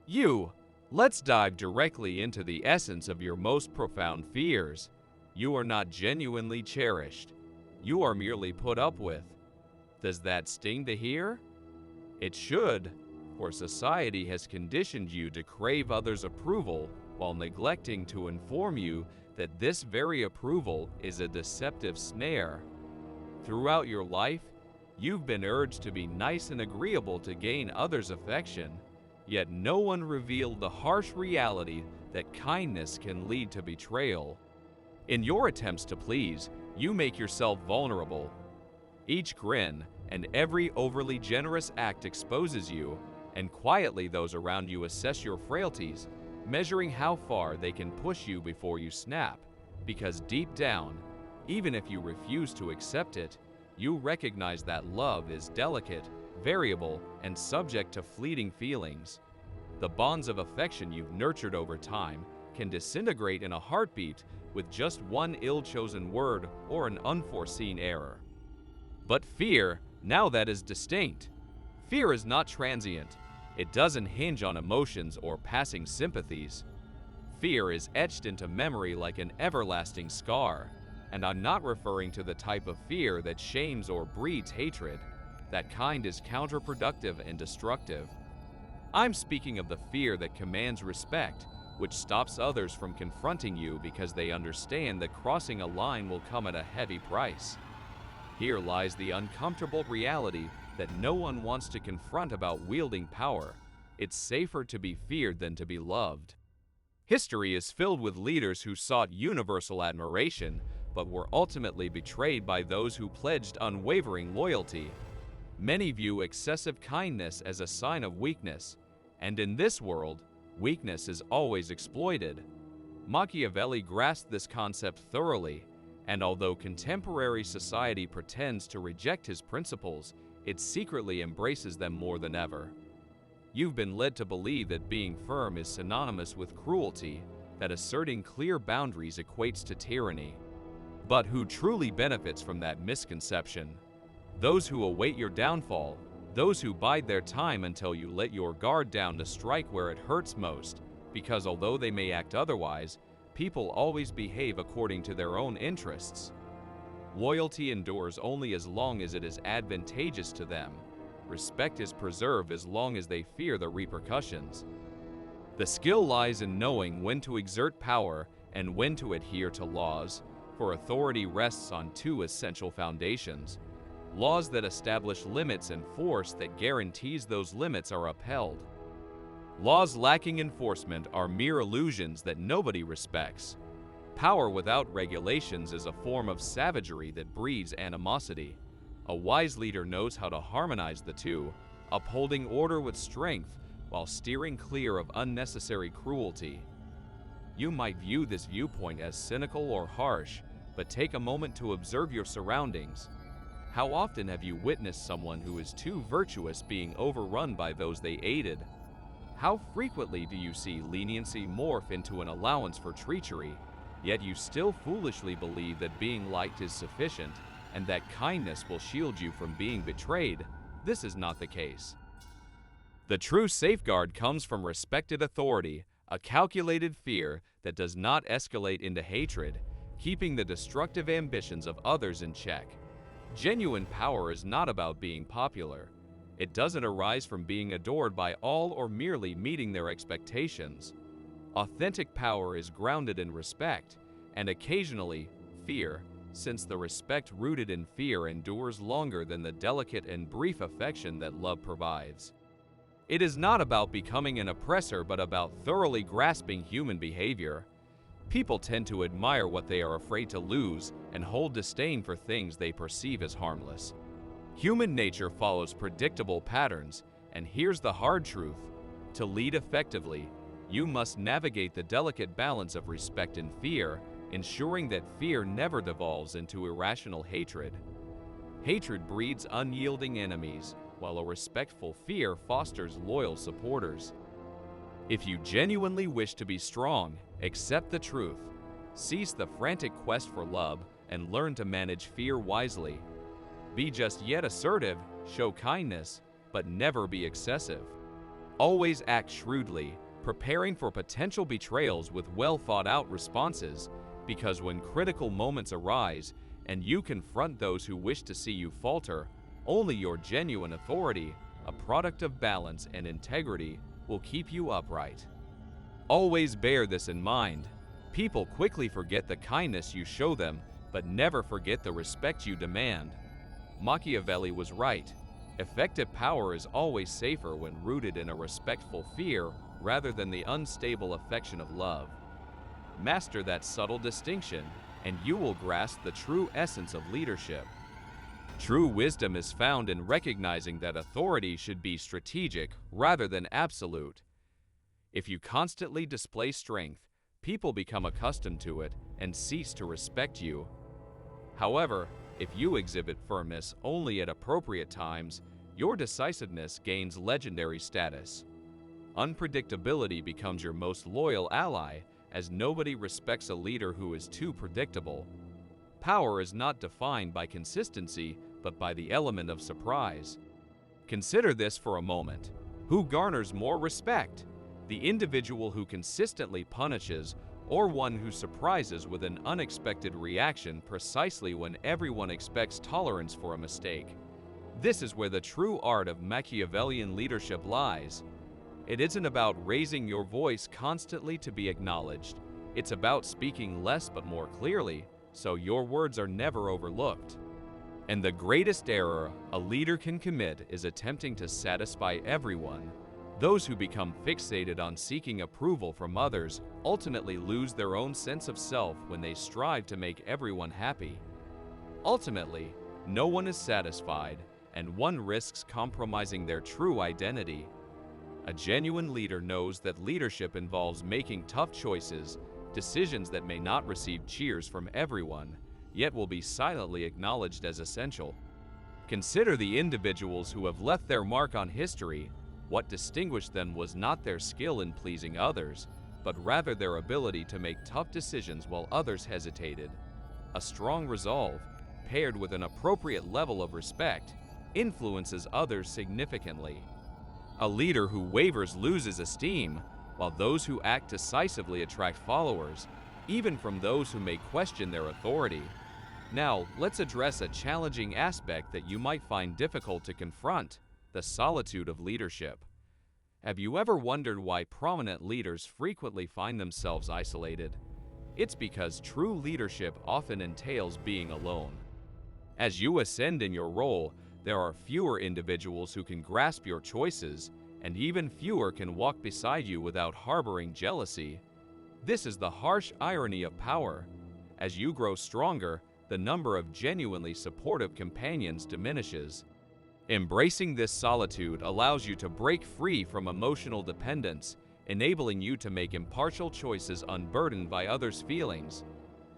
You! Let's dive directly into the essence of your most profound fears. You are not genuinely cherished. You are merely put up with. Does that sting to hear? It should, for society has conditioned you to crave others' approval while neglecting to inform you that this very approval is a deceptive snare. Throughout your life, you've been urged to be nice and agreeable to gain others' affection, yet no one revealed the harsh reality that kindness can lead to betrayal. In your attempts to please, you make yourself vulnerable. Each grin and every overly generous act exposes you, and quietly those around you assess your frailties, measuring how far they can push you before you snap, because deep down, even if you refuse to accept it, you recognize that love is delicate, variable, and subject to fleeting feelings. The bonds of affection you've nurtured over time can disintegrate in a heartbeat with just one ill-chosen word or an unforeseen error. But fear, now that is distinct. Fear is not transient. It doesn't hinge on emotions or passing sympathies. Fear is etched into memory like an everlasting scar. And I'm not referring to the type of fear that shames or breeds hatred. That kind is counterproductive and destructive. I'm speaking of the fear that commands respect, which stops others from confronting you because they understand that crossing a line will come at a heavy price. Here lies the uncomfortable reality that no one wants to confront about wielding power. It's safer to be feared than to be loved. History is filled with leaders who sought universal admiration, but were ultimately betrayed by those who pledged unwavering loyalty. Many view excessive kindness as a sign of weakness, and in this world, weakness is always exploited. Machiavelli grasped this concept thoroughly, and although contemporary society pretends to reject his principles, it secretly embraces them more than ever. You've been led to believe that being firm is synonymous with cruelty, that asserting clear boundaries equates to tyranny. But who truly benefits from that misconception? Those who await your downfall, those who bide their time until you let your guard down to strike where it hurts most, because although they may act otherwise, people always behave according to their own interests. Loyalty endures only as long as it is advantageous to them. Respect is preserved as long as they fear the repercussions. The skill lies in knowing when to exert power and when to adhere to laws, for authority rests on two essential foundations: laws that establish limits and force that guarantees those limits are upheld. Laws lacking enforcement are mere illusions that nobody respects. Power without regulations is a form of savagery that breeds animosity. A wise leader knows how to harmonize the two, upholding order with strength while steering clear of unnecessary cruelty. You might view this viewpoint as cynical or harsh, but take a moment to observe your surroundings. How often have you witnessed someone who is too virtuous being overrun by those they aided? How frequently do you see leniency morph into an allowance for treachery, yet you still foolishly believe that being liked is sufficient and that kindness will shield you from being betrayed? This is not the case. The true safeguard comes from respected authority, a calculated fear that does not escalate into hatred, keeping the destructive ambitions of others in check. Genuine power is not about being popular. It doesn't arise from being adored by all or merely meeting their expectations. Authentic power is grounded in respect, and occasionally, fear, since the respect rooted in fear endures longer than the delicate and brief affection that love provides. It is not about becoming an oppressor, but about thoroughly grasping human behavior. People tend to admire what they are afraid to lose and hold disdain for things they perceive as harmless. Human nature follows predictable patterns, and here's the hard truth. To lead effectively, you must navigate the delicate balance of respect and fear, ensuring that fear never devolves into irrational hatred. Hatred breeds unyielding enemies, while a respectful fear fosters loyal supporters. If you genuinely wish to be strong, accept the truth. Cease the frantic quest for love and learn to manage fear wisely. Be just yet assertive, show kindness, but never be excessive. Always act shrewdly, preparing for potential betrayals with well-thought-out responses, because when critical moments arise and you confront those who wish to see you falter, only your genuine authority, a product of balance and integrity, will keep you upright. Always bear this in mind. People quickly forget the kindness you show them, but never forget the respect you demand. Machiavelli was right. Effective power is always safer when rooted in a respectful fear rather than the unstable affection of love. Master that subtle distinction, and you will grasp the true essence of leadership. True wisdom is found in recognizing that authority should be strategic rather than absolute. If you constantly display strength, people become accustomed to it and cease to respect you. However, if you exhibit firmness only at appropriate times, your decisiveness gains legendary status. Unpredictability becomes your most loyal ally, as nobody respects a leader who is too predictable. Power is not defined by consistency, but by the element of surprise. Consider this for a moment. Who garners more respect? The individual who consistently punishes, or one who surprises with an unexpected reaction precisely when everyone expects tolerance for a mistake? This is where the true art of Machiavellian leadership lies. It isn't about raising your voice constantly to be acknowledged. It's about speaking less but more clearly, so your words are never overlooked. And the greatest error a leader can commit is attempting to satisfy everyone. Those who become fixated on seeking approval from others ultimately lose their own sense of self when they strive to make everyone happy. Ultimately, no one is satisfied, and one risks compromising their true identity. A genuine leader knows that leadership involves making tough choices, decisions that may not receive cheers from everyone, yet will be silently acknowledged as essential. Consider the individuals who have left their mark on history. What distinguished them was not their skill in pleasing others, but rather their ability to make tough decisions while others hesitated. A strong resolve, paired with an appropriate level of respect, influences others significantly. A leader who wavers loses esteem, while those who act decisively attract followers, even from those who may question their authority. Now, let's address a challenging aspect that you might find difficult to confront: the solitude of leadership. Have you ever wondered why prominent leaders frequently find themselves isolated? It's because true leadership often entails being alone. As you ascend in your role, there are fewer individuals who can grasp your choices, and even fewer can walk beside you without harboring jealousy. This is the harsh irony of power. As you grow stronger, the number of genuinely supportive companions diminishes. Embracing this solitude allows you to break free from emotional dependence, enabling you to make impartial choices unburdened by others' feelings.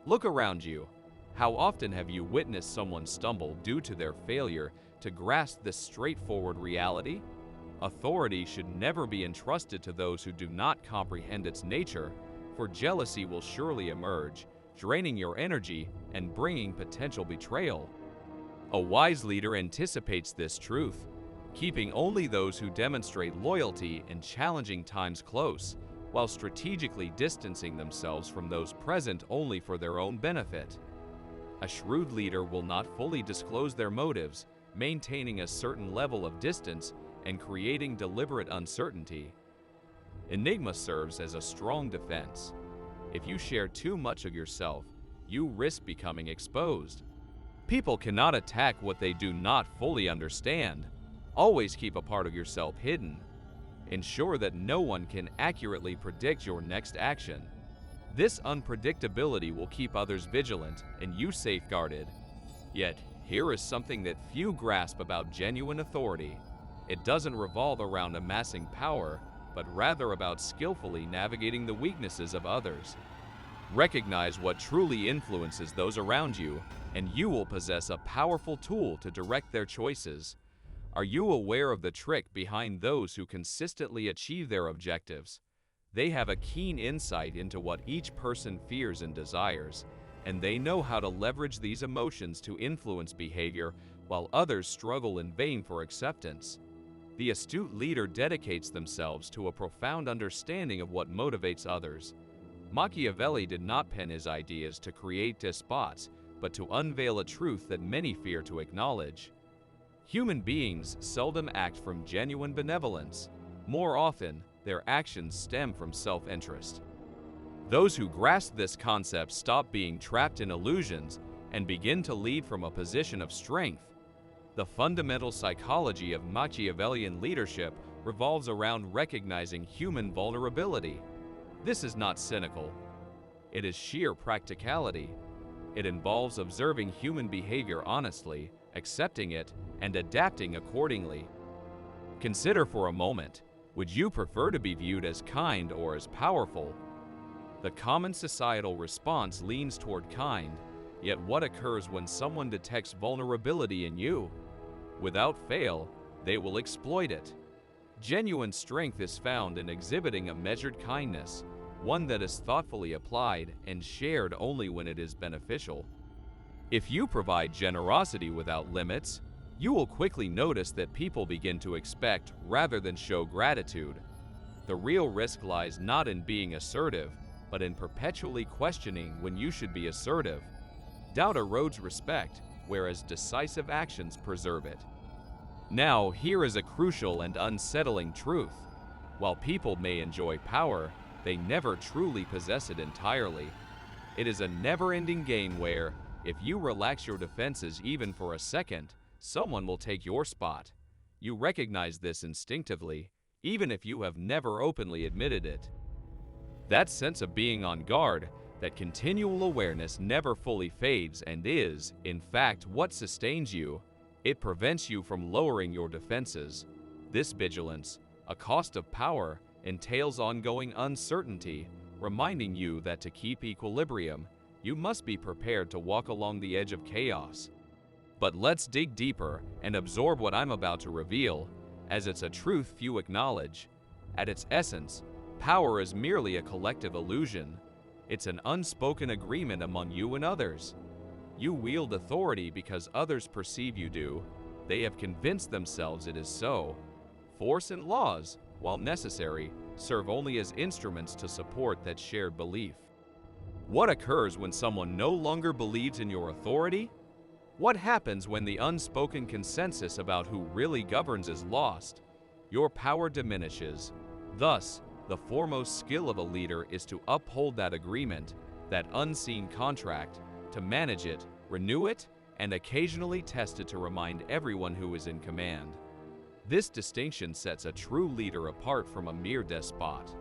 Look around you. How often have you witnessed someone stumble due to their failure to grasp this straightforward reality? Authority should never be entrusted to those who do not comprehend its nature, for jealousy will surely emerge, draining your energy and bringing potential betrayal. A wise leader anticipates this truth, keeping only those who demonstrate loyalty in challenging times close, while strategically distancing themselves from those present only for their own benefit. A shrewd leader will not fully disclose their motives, maintaining a certain level of distance and creating deliberate uncertainty. Enigma serves as a strong defense. If you share too much of yourself, you risk becoming exposed. People cannot attack what they do not fully understand. Always keep a part of yourself hidden. Ensure that no one can accurately predict your next action. This unpredictability will keep others vigilant and you safeguarded. Yet, here is something that few grasp about genuine authority. It doesn't revolve around amassing power, but rather about skillfully navigating the weaknesses of others. Recognize what truly influences those around you, and you will possess a powerful tool to direct their choices. Are you aware of the trick behind those who consistently achieve their objectives? They have a keen insight into what each person fears and desires, and they know how to leverage these emotions to influence behavior while others struggle in vain for acceptance. The astute leader dedicates themselves to a profound understanding of what motivates others. Machiavelli did not pen his ideas to create despots, but to unveil a truth that many fear to acknowledge. Human beings seldom act from genuine benevolence. More often, their actions stem from self-interest. Those who grasp this concept stop being trapped in illusions and begin to lead from a position of strength. The fundamental psychology of Machiavellian leadership revolves around recognizing human vulnerability. This is not cynical. It is sheer practicality. It involves observing human behavior honestly, accepting it, and adapting accordingly. Consider for a moment, would you prefer to be viewed as kind or as powerful? The common societal response leans toward kind, yet what occurs when someone detects vulnerability in you? Without fail, they will exploit it. Genuine strength is found in exhibiting a measured kindness, one that is thoughtfully applied and shared only when it is beneficial. If you provide generosity without limits, you will quickly notice that people begin to expect rather than show gratitude. The real risk lies not in being assertive, but in perpetually questioning when you should be assertive. Doubt erodes respect, whereas decisive actions preserve it. Now, here is a crucial and unsettling truth. While people may enjoy power, they never truly possess it entirely. It is a never-ending game where, if you relax your defenses even for a second, someone will take your spot. You recognize this instinctively, even if you have never openly admitted it. That sense of being on guard, that continual awareness never fully fades and is, in fact, what sustains you. It prevents you from lowering your defenses. This vigilance, a cost of power, entails ongoing uncertainty, reminding you that to keep equilibrium, you must be prepared to walk along the edge of chaos. But let's dig deeper and absorb what I'm about to reveal, as it's a truth few acknowledge. At its essence, power is merely a collective illusion. It's an unspoken agreement among you and others. You wield authority because others perceive you do. They have convinced themselves it is so. Force and laws, while necessary, serve only as instruments to support that shared belief. What occurs when someone no longer believes in your authority? What happens when the unspoken consensus about who really governs is lost? Your power diminishes. Thus, the foremost skill of a leader is to uphold that agreement, that unseen contract, to manage it, renew it, and occasionally test it to remind everyone who is in command. This distinction sets a true leader apart from a mere despot.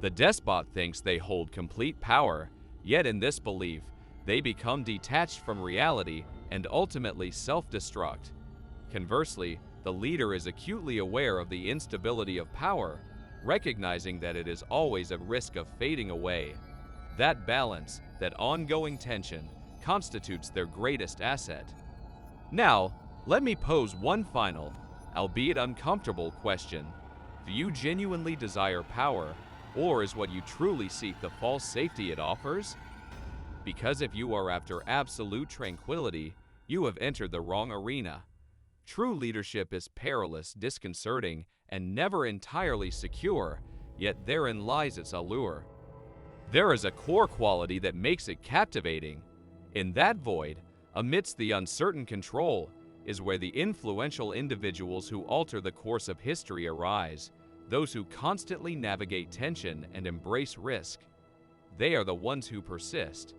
The despot thinks they hold complete power, yet in this belief, they become detached from reality and ultimately self-destruct. Conversely, the leader is acutely aware of the instability of power, recognizing that it is always at risk of fading away. That balance, that ongoing tension, constitutes their greatest asset. Now, let me pose one final, albeit uncomfortable question. Do you genuinely desire power, or is what you truly seek the false safety it offers? Because if you are after absolute tranquility, you have entered the wrong arena. True leadership is perilous, disconcerting, and never entirely secure, yet therein lies its allure. There is a core quality that makes it captivating. In that void, amidst the uncertain control, is where the influential individuals who alter the course of history arise, those who constantly navigate tension and embrace risk. They are the ones who persist.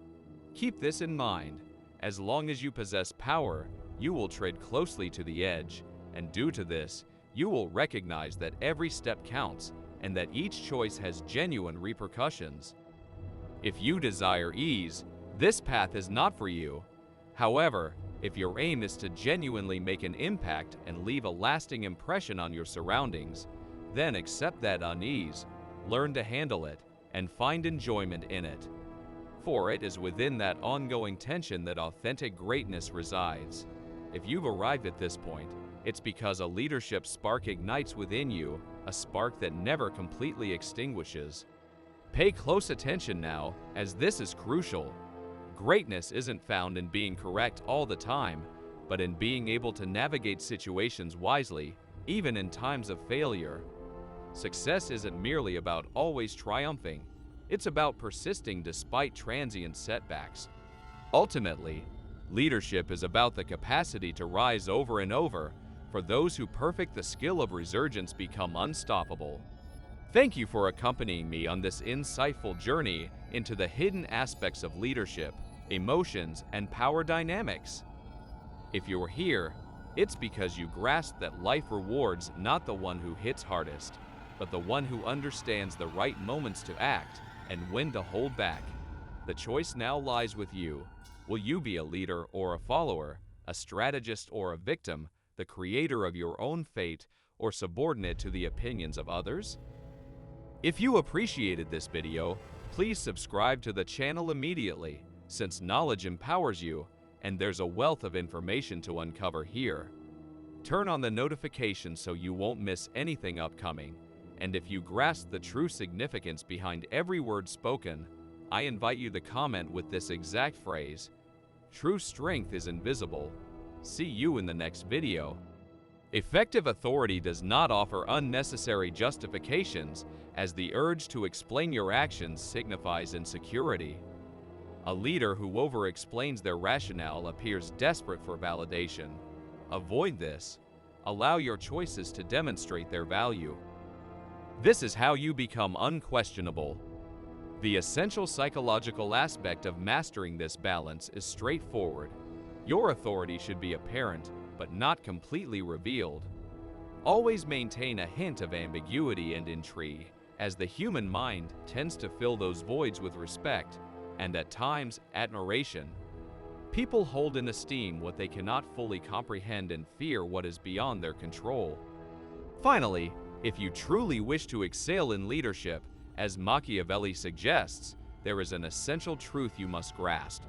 Keep this in mind. As long as you possess power, you will tread closely to the edge, and due to this, you will recognize that every step counts and that each choice has genuine repercussions. If you desire ease, this path is not for you. However, if your aim is to genuinely make an impact and leave a lasting impression on your surroundings, then accept that unease, learn to handle it, and find enjoyment in it. For it is within that ongoing tension that authentic greatness resides. If you've arrived at this point, it's because a leadership spark ignites within you, a spark that never completely extinguishes. Pay close attention now, as this is crucial. Greatness isn't found in being correct all the time, but in being able to navigate situations wisely, even in times of failure. Success isn't merely about always triumphing, it's about persisting despite transient setbacks. Ultimately, leadership is about the capacity to rise over and over. For those who perfect the skill of resurgence become unstoppable. Thank you for accompanying me on this insightful journey into the hidden aspects of leadership, emotions, and power dynamics. If you're here, it's because you grasp that life rewards not the one who hits hardest, but the one who understands the right moments to act and when to hold back. The choice now lies with you. Will you be a leader or a follower, a strategist or a victim, the creator of your own fate, or subordinate to the opinions of others? If you appreciated this video, please subscribe to the channel immediately, since knowledge empowers you, and there's a wealth of information to uncover here. Turn on the notifications so you won't miss anything upcoming, and if you grasp the true significance behind every word spoken, I invite you to comment with this exact phrase: "True strength is invisible." See you in the next video. Effective authority does not offer unnecessary justifications, as the urge to explain your actions signifies insecurity. A leader who over-explains their rationale appears desperate for validation. Avoid this. Allow your choices to demonstrate their value. This is how you become unquestionable. The essential psychological aspect of mastering this balance is straightforward. Your authority should be apparent, but not completely revealed. Always maintain a hint of ambiguity and intrigue, as the human mind tends to fill those voids with respect, and at times, admiration. People hold in esteem what they cannot fully comprehend and fear what is beyond their control. Finally, if you truly wish to excel in leadership, as Machiavelli suggests, there is an essential truth you must grasp.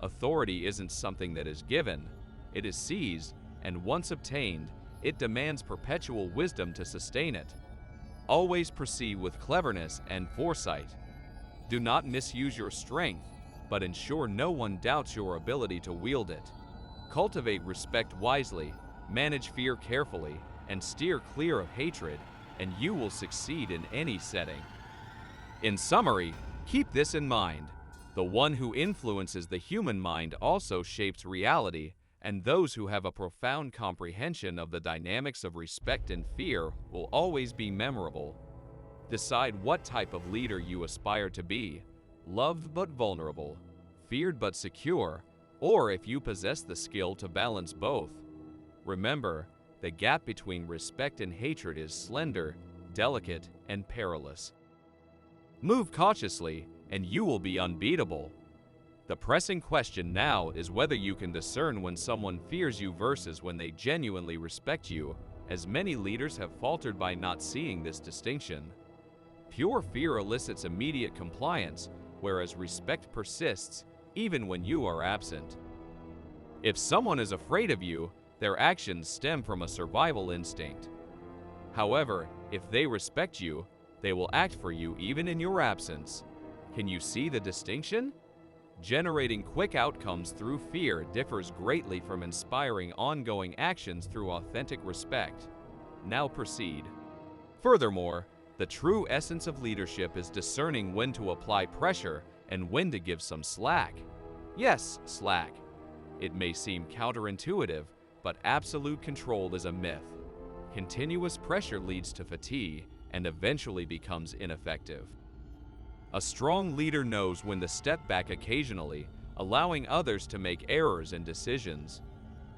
Authority isn't something that is given, it is seized, and once obtained, it demands perpetual wisdom to sustain it. Always proceed with cleverness and foresight. Do not misuse your strength, but ensure no one doubts your ability to wield it. Cultivate respect wisely, manage fear carefully, and steer clear of hatred, and you will succeed in any setting. In summary, keep this in mind. The one who influences the human mind also shapes reality, and those who have a profound comprehension of the dynamics of respect and fear will always be memorable. Decide what type of leader you aspire to be: loved but vulnerable, feared but secure, or if you possess the skill to balance both. Remember, the gap between respect and hatred is slender, delicate, and perilous. Move cautiously, and you will be unbeatable. The pressing question now is whether you can discern when someone fears you versus when they genuinely respect you, as many leaders have faltered by not seeing this distinction. Pure fear elicits immediate compliance, whereas respect persists even when you are absent. If someone is afraid of you, their actions stem from a survival instinct. However, if they respect you, they will act for you even in your absence. Can you see the distinction? Generating quick outcomes through fear differs greatly from inspiring ongoing actions through authentic respect. Now proceed. Furthermore, the true essence of leadership is discerning when to apply pressure and when to give some slack. Yes, slack. It may seem counterintuitive, but absolute control is a myth. Continuous pressure leads to fatigue and eventually becomes ineffective. A strong leader knows when to step back occasionally, allowing others to make errors and decisions.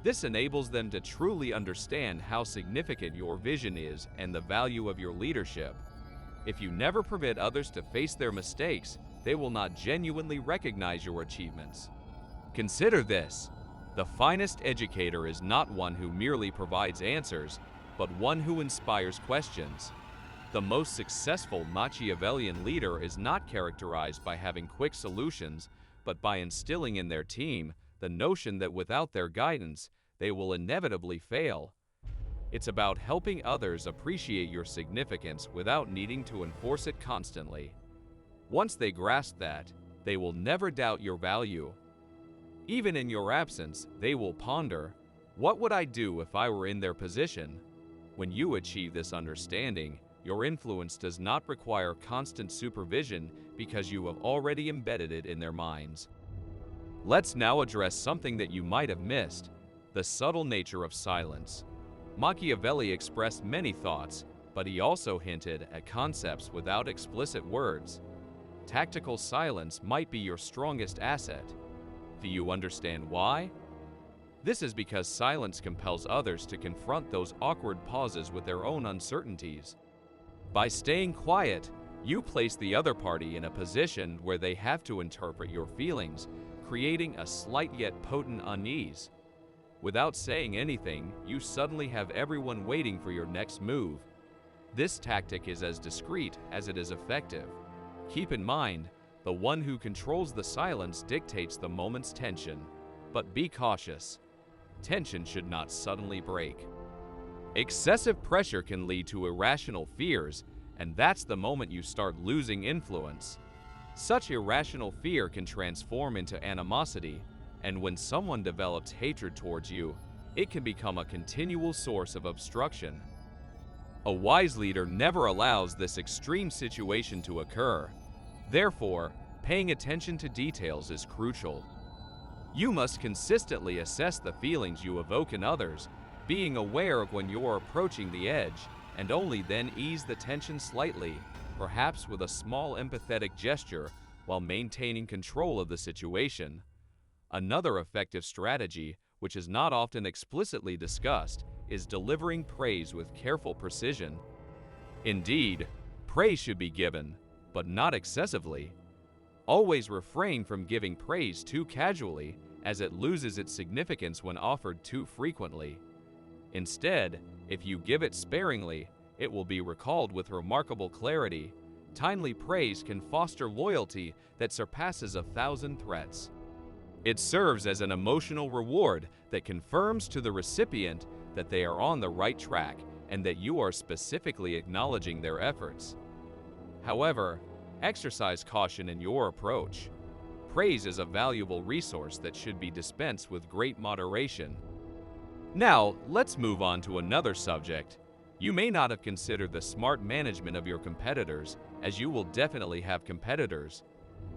This enables them to truly understand how significant your vision is and the value of your leadership. If you never permit others to face their mistakes, they will not genuinely recognize your achievements. Consider this: the finest educator is not one who merely provides answers, but one who inspires questions. The most successful Machiavellian leader is not characterized by having quick solutions, but by instilling in their team the notion that without their guidance, they will inevitably fail. It's about helping others appreciate your significance without needing to enforce it constantly. Once they grasp that, they will never doubt your value. Even in your absence, they will ponder, "What would I do if I were in their position?" When you achieve this understanding, your influence does not require constant supervision because you have already embedded it in their minds. Let's now address something that you might have missed: the subtle nature of silence. Machiavelli expressed many thoughts, but he also hinted at concepts without explicit words. Tactical silence might be your strongest asset. Do you understand why? This is because silence compels others to confront those awkward pauses with their own uncertainties. By staying quiet, you place the other party in a position where they have to interpret your feelings, creating a slight yet potent unease. Without saying anything, you suddenly have everyone waiting for your next move. This tactic is as discreet as it is effective. Keep in mind, the one who controls the silence dictates the moment's tension. But be cautious. Tension should not suddenly break. Excessive pressure can lead to irrational fears, and that's the moment you start losing influence. Such irrational fear can transform into animosity, and when someone develops hatred towards you, it can become a continual source of obstruction. A wise leader never allows this extreme situation to occur. Therefore, paying attention to details is crucial. You must consistently assess the feelings you evoke in others, being aware of when you're approaching the edge, and only then ease the tension slightly, perhaps with a small empathetic gesture, while maintaining control of the situation. Another effective strategy, which is not often explicitly discussed, is delivering praise with careful precision. Indeed, praise should be given, but not excessively. Always refrain from giving praise too casually, as it loses its significance when offered too frequently. Instead, if you give it sparingly, it will be recalled with remarkable clarity. Timely praise can foster loyalty that surpasses 1,000 threats. It serves as an emotional reward that confirms to the recipient that they are on the right track and that you are specifically acknowledging their efforts. However, exercise caution in your approach. Praise is a valuable resource that should be dispensed with great moderation. Now, let's move on to another subject. You may not have considered the smart management of your competitors, as you will definitely have competitors.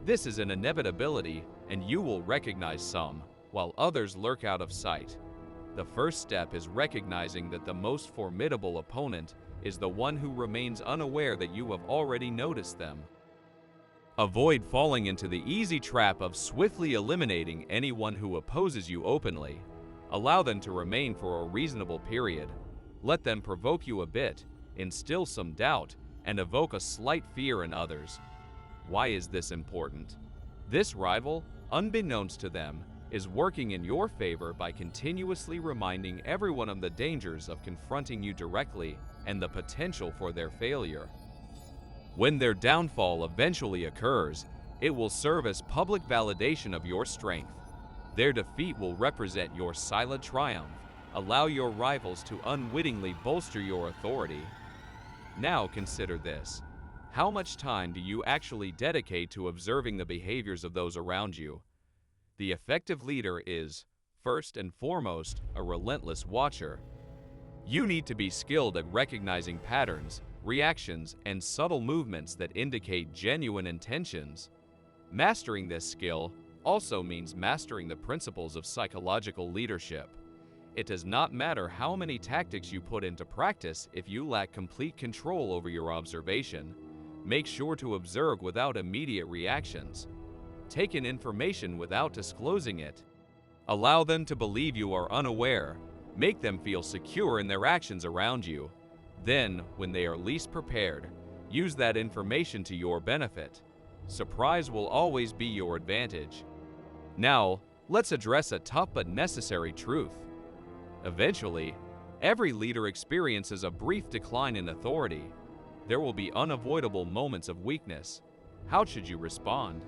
This is an inevitability, and you will recognize some, while others lurk out of sight. The first step is recognizing that the most formidable opponent is the one who remains unaware that you have already noticed them. Avoid falling into the easy trap of swiftly eliminating anyone who opposes you openly. Allow them to remain for a reasonable period. Let them provoke you a bit, instill some doubt, and evoke a slight fear in others. Why is this important? This rival, unbeknownst to them, is working in your favor by continuously reminding everyone of the dangers of confronting you directly and the potential for their failure. When their downfall eventually occurs, it will serve as public validation of your strength. Their defeat will represent your silent triumph. Allow your rivals to unwittingly bolster your authority. Now consider this. How much time do you actually dedicate to observing the behaviors of those around you? The effective leader is, first and foremost, a relentless watcher. You need to be skilled at recognizing patterns, reactions, and subtle movements that indicate genuine intentions. Mastering this skill also means mastering the principles of psychological leadership. It does not matter how many tactics you put into practice if you lack complete control over your observation. Make sure to observe without immediate reactions. Take in information without disclosing it. Allow them to believe you are unaware. Make them feel secure in their actions around you. Then, when they are least prepared, use that information to your benefit. Surprise will always be your advantage. Now, let's address a tough but necessary truth. Eventually, every leader experiences a brief decline in authority. There will be unavoidable moments of weakness. How should you respond?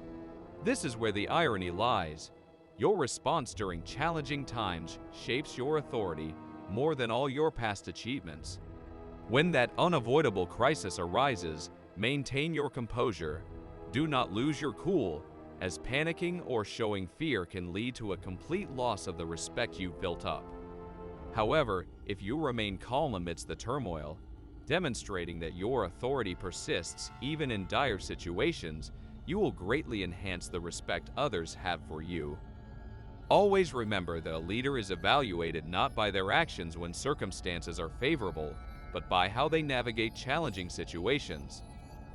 This is where the irony lies. Your response during challenging times shapes your authority more than all your past achievements. When that unavoidable crisis arises, maintain your composure. Do not lose your cool, as panicking or showing fear can lead to a complete loss of the respect you've built up. However, if you remain calm amidst the turmoil, demonstrating that your authority persists even in dire situations, you will greatly enhance the respect others have for you. Always remember that a leader is evaluated not by their actions when circumstances are favorable, but by how they navigate challenging situations.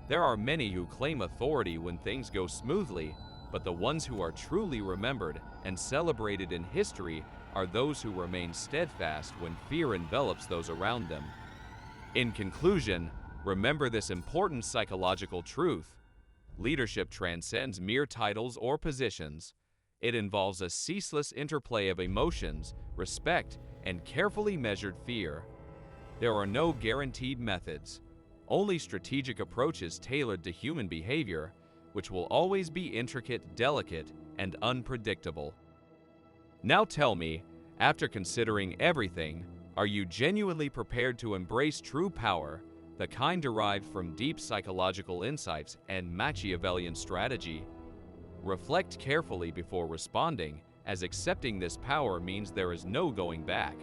There are many who claim authority when things go smoothly, but the ones who are truly remembered and celebrated in history are those who remain steadfast when fear envelops those around them. In conclusion, remember this important psychological truth. Leadership transcends mere titles or positions. It involves a ceaseless interplay of emotions, respect, and carefully measured fear. There are no guaranteed methods, only strategic approaches tailored to human behavior, which will always be intricate, delicate, and unpredictable. Now tell me, after considering everything, are you genuinely prepared to embrace true power, the kind derived from deep psychological insights and Machiavellian strategy? Reflect carefully before responding, as accepting this power means there is no going back.